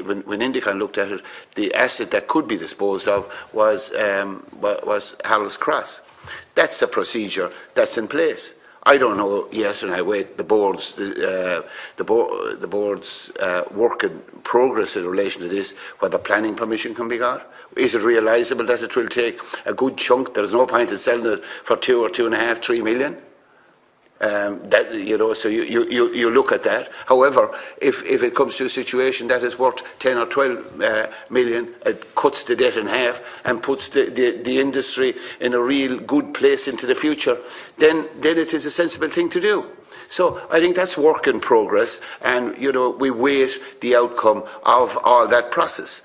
when Indicon looked at it, the asset that could be disposed of was Harold's Cross. That's a procedure that's in place. I don't know yet, and I wait the board's work in progress in relation to this, whether planning permission can be got. Is it realisable that it will take a good chunk? There's no point in selling it for 2 or 2.5, 3 million. So you look at that. However, if it comes to a situation that is worth 10 or 12 million, it cuts the debt in half and puts the industry in a real good place into the future, then it is a sensible thing to do. So I think that's work in progress, and we wait the outcome of all that process.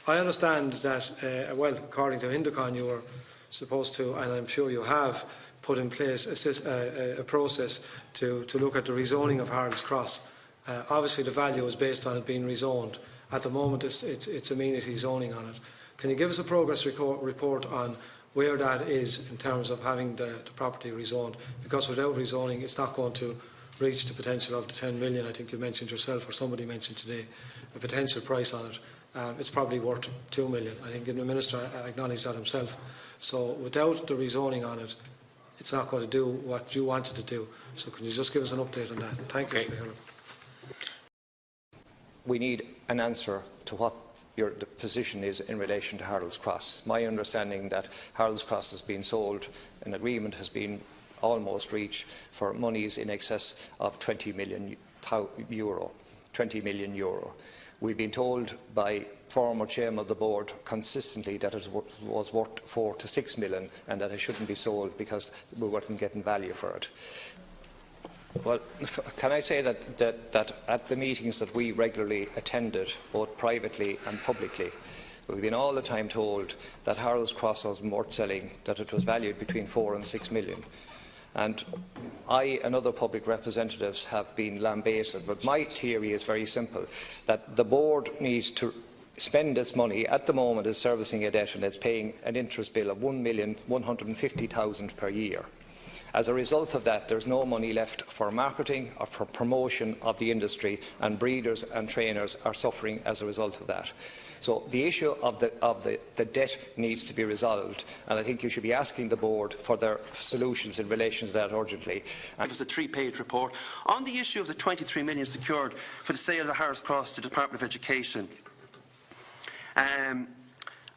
I understand that, well, according to Indicon, you were supposed to, and I'm sure you have, put in place a process to look at the rezoning of Harold's Cross. Obviously, the value is based on it being rezoned. At the moment, it's amenity zoning on it. Can you give us a progress report on where that is in terms of having the property rezoned? Because without rezoning, it's not going to reach the potential of the 10 million. I think you mentioned yourself, or somebody mentioned today, a potential price on it. It's probably worth 2 million. I think the Minister acknowledged that himself. So without the rezoning on it, it's not going to do what you wanted to do. So can you just give us an update on that? Thank you. We need an answer to what the position is in relation to Harold's Cross. My understanding that Harold's Cross has been sold, an agreement has been almost reached for monies in excess of 20 million euro. We've been told by former chairman of the board consistently that it was worth 4 to 6 million and that it shouldn't be sold because we weren't getting value for it. Well, can I say that at the meetings that we regularly attended, both privately and publicly, we've been all the time told that Harold's Cross wasn't worth selling, that it was valued between 4 and 6 million. And I and other public representatives have been lambasted, but my theory is very simple, that the board needs to spend its money. At the moment it's servicing a debt and it's paying an interest bill of 1,150,000 per year. As a result of that, there is no money left for marketing or for promotion of the industry, and breeders and trainers are suffering as a result of that. So the issue of the debt needs to be resolved, and I think you should be asking the board for their solutions in relation to that urgently. It was a 3-page report on the issue of the 23 million secured for the sale of the Harold's Cross to the Department of Education.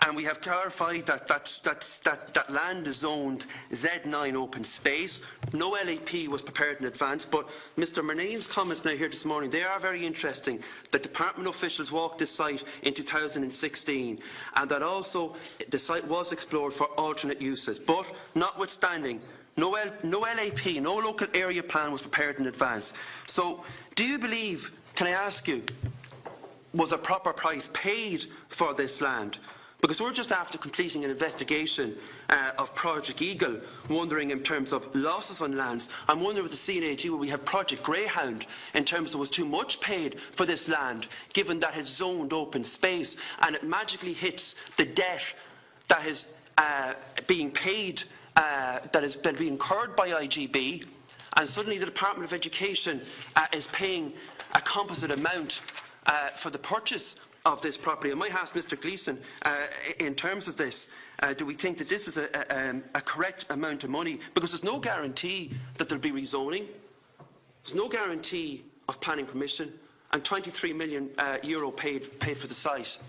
And we have clarified that land is zoned Z9 open space. No LAP was prepared in advance, but Mr Murnane's comments now here this morning, they are very interesting. The department officials walked this site in 2016, and that also the site was explored for alternate uses. But notwithstanding, no LAP, no local area plan was prepared in advance. So do you believe, can I ask you, was a proper price paid for this land? Because we're just after completing an investigation of Project Eagle, wondering in terms of losses on lands. I'm wondering with the CNAG, will we have Project Greyhound in terms of was too much paid for this land, given that it's zoned open space and it magically hits the debt that is being paid, that is being incurred by IGB, and suddenly the Department of Education is paying a composite amount for the purchase of this property. I might ask Mr Gleeson, in terms of this, do we think that this is a correct amount of money? Because there's no guarantee that there will be rezoning, there's no guarantee of planning permission, and 23 million euro paid for the site.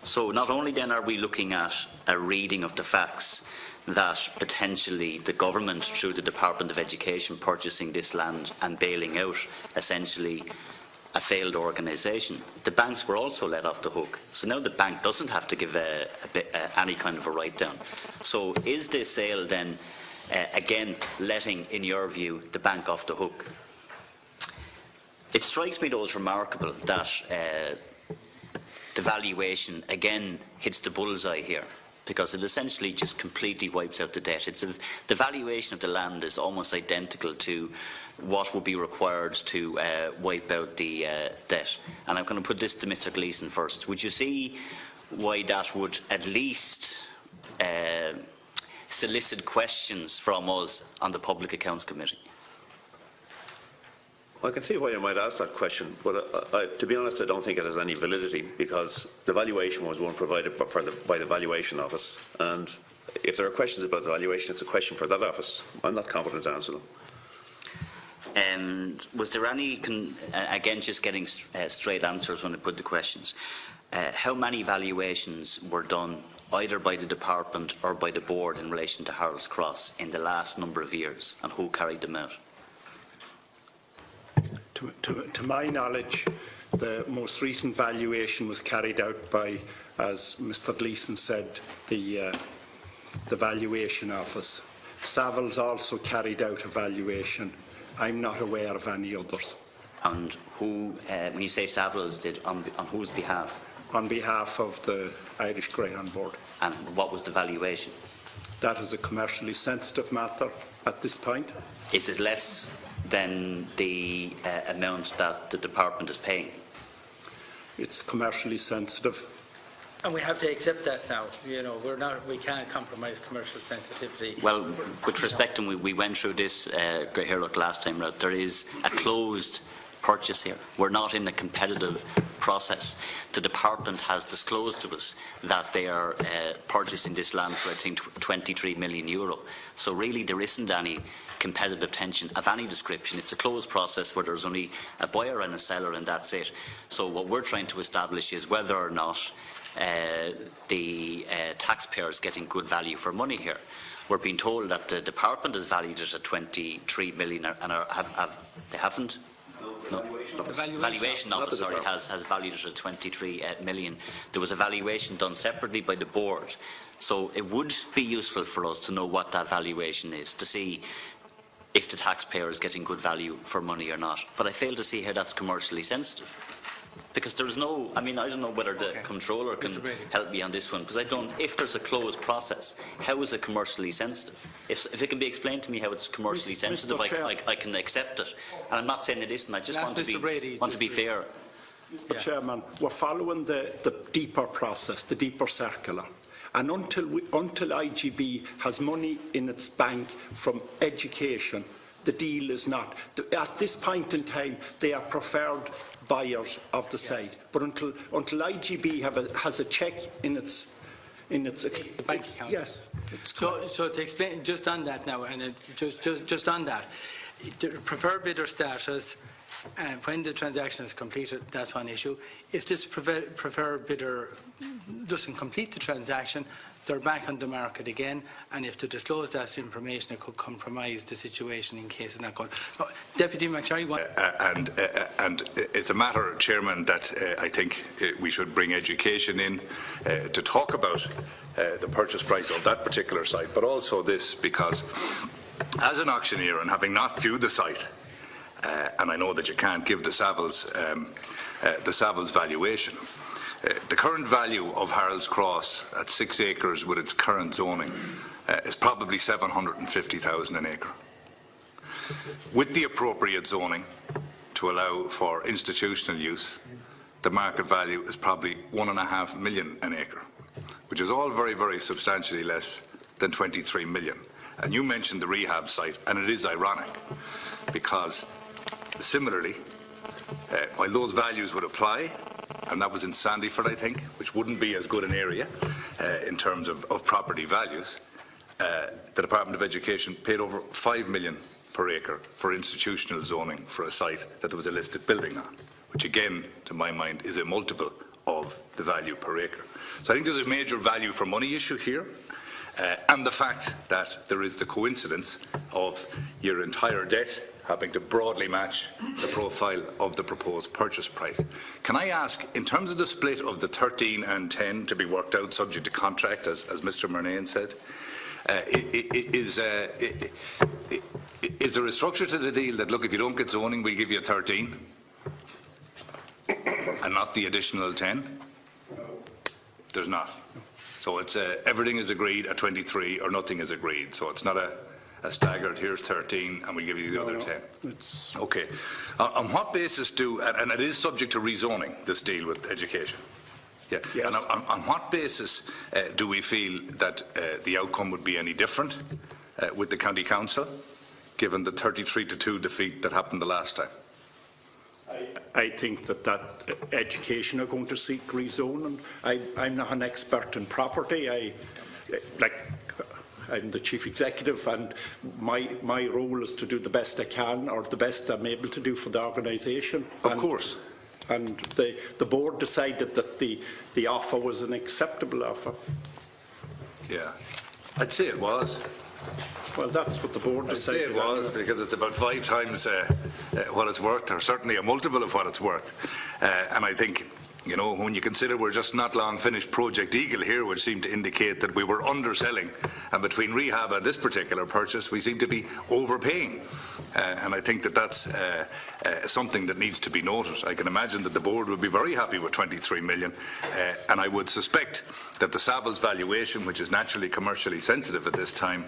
So not only then are we looking at a reading of the facts that potentially the government, through the Department of Education, purchasing this land and bailing out essentially a failed organisation, the banks were also let off the hook. So now the bank doesn't have to give any kind of a write-down. So is this sale then, again, letting, in your view, the bank off the hook? It strikes me, though, as remarkable that the valuation, again, hits the bullseye here, because it essentially just completely wipes out the debt. The valuation of the land is almost identical to what would be required to wipe out the debt. And I'm going to put this to Mr Gleeson first. Would you see why that would at least solicit questions from us on the Public Accounts Committee? I can see why you might ask that question, but to be honest, I don't think it has any validity, because the valuation was one provided by the valuation office, and if there are questions about the valuation, it's a question for that office. I'm not competent to answer them. Was there any, again just getting straight answers when I put the questions, how many valuations were done either by the department or by the board in relation to Harold's Cross in the last number of years, and who carried them out? To my knowledge, the most recent valuation was carried out by, as Mr. Gleeson said, the valuation office. Savills also carried out a valuation. I'm not aware of any others. And who, when you say Savills did, on whose behalf? On behalf of the Irish Greyhound Board. And what was the valuation? That is a commercially sensitive matter at this point. Is it less than the amount that the department is paying? It's commercially sensitive. And we have to accept that now. You know, we can't compromise commercial sensitivity. Well, with respect, and we went through this here last time round, there is a closed purchase here. We're not in a competitive process. The department has disclosed to us that they are purchasing this land for, I think, €23 million. So really there isn't any competitive tension of any description. It's a closed process where there's only a buyer and a seller, and that's it. So what we're trying to establish is whether or not the taxpayer is getting good value for money here. We're being told that the department has valued it at 23 million, and they haven't. No. The valuation office has valued it at 23 million. There was a valuation done separately by the board, so it would be useful for us to know what that valuation is, to see if the taxpayer is getting good value for money or not. But I fail to see how that's commercially sensitive, because there is no, I mean, I don't know whether the controller can help me on this one, because I don't, if there's a closed process, how is it commercially sensitive? If it can be explained to me how it's commercially sensitive, I can accept it. And I'm not saying it isn't, I just want to be fair. Mr. Chairman, we're following the deeper process, the deeper circular. And until IGB has money in its bank from education, the deal is not. At this point in time, they are preferred buyers of the site. But until IGB has a check in its bank account. Yes. So to explain just on that now, and just on that, the preferred bidder status, when the transaction is completed, that's one issue. If this preferred bidder doesn't complete the transaction, they're back on the market again, and if to disclose that information, it could compromise the situation in case it's not going. Deputy McSharry. And it's a matter, Chairman, that I think we should bring education in to talk about the purchase price of that particular site, but also this, because as an auctioneer, and having not viewed the site, and I know that you can't give the Savills valuation. The current value of Harold's Cross at 6 acres with its current zoning is probably 750,000 an acre. With the appropriate zoning to allow for institutional use, the market value is probably £1.5 million an acre, which is all very, very substantially less than 23 million. And you mentioned the rehab site, and it is ironic because similarly, while those values would apply, and that was in Sandyford, I think, which wouldn't be as good an area in terms of property values, the Department of Education paid over 5 million per acre for institutional zoning for a site that there was a listed building on, which again, to my mind, is a multiple of the value per acre. So I think there's a major value for money issue here, and the fact that there is the coincidence of your entire debt having to broadly match the profile of the proposed purchase price. Can I ask, in terms of the split of the 13 and 10 to be worked out subject to contract, as Mr. Murnane said, is there a structure to the deal that, look, if you don't get zoning, we'll give you 13 and not the additional 10? There's not. So it's everything is agreed at 23 or nothing is agreed. So it's not a staggered, here's 13 and we'll give you the other 10. Okay. On what basis and it is subject to rezoning, this deal with education? Yeah. Yes. And on what basis do we feel that the outcome would be any different with the County Council, given the 33-2 defeat that happened the last time? I think that education are going to seek rezoning. I'm not an expert in property. I'm the chief executive, and my role is to do the best I can, or the best I'm able to do for the organisation. Of course. And the board decided that the offer was an acceptable offer. Yeah, I'd say it was. Well, that's what the board decided. I'd say it was, because it's about 5 times what it's worth, or certainly a multiple of what it's worth. And I think, you know, when you consider we're just not long finished Project Eagle here, which seemed to indicate that we were underselling, and between rehab and this particular purchase, we seem to be overpaying. And I think that that's something that needs to be noted. I can imagine that the board would be very happy with 23 million, and I would suspect that the Savills valuation, which is naturally commercially sensitive at this time,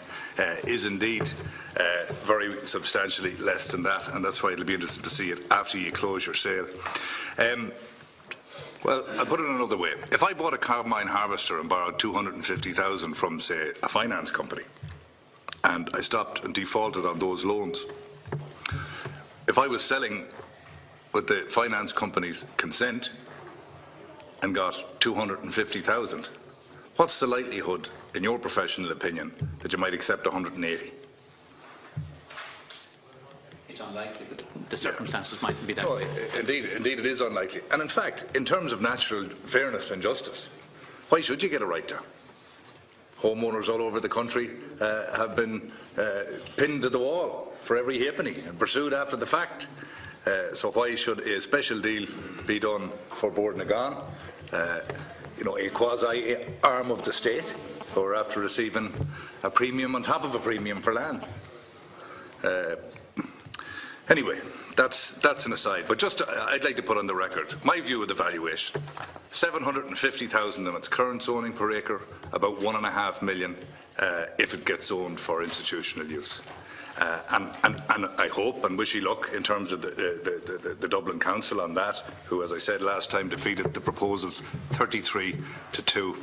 is indeed very substantially less than that, and that's why it'll be interesting to see it after you close your sale. Well, I'll put it another way. If I bought a combine harvester and borrowed 250,000 from, say, a finance company, and I stopped and defaulted on those loans, if I was selling with the finance company's consent and got 250,000, what's the likelihood, in your professional opinion, that you might accept 180? It's unlikely, but the circumstances mightn't be that No, way. indeed it is unlikely. And in fact, in terms of natural fairness and justice, why should you get a write-down? Homeowners all over the country have been pinned to the wall for every halfpenny and pursued after the fact. So why should a special deal be done for Bord na Gan, you know, a quasi-arm of the state, who are after receiving a premium on top of a premium for land? Anyway, that's an aside. But just I'd like to put on the record my view of the valuation: 750,000 in its current zoning per acre, about 1.5 million if it gets zoned for institutional use. And I hope and wish you luck in terms of the Dublin Council on that, who, as I said last time, defeated the proposals 33-2.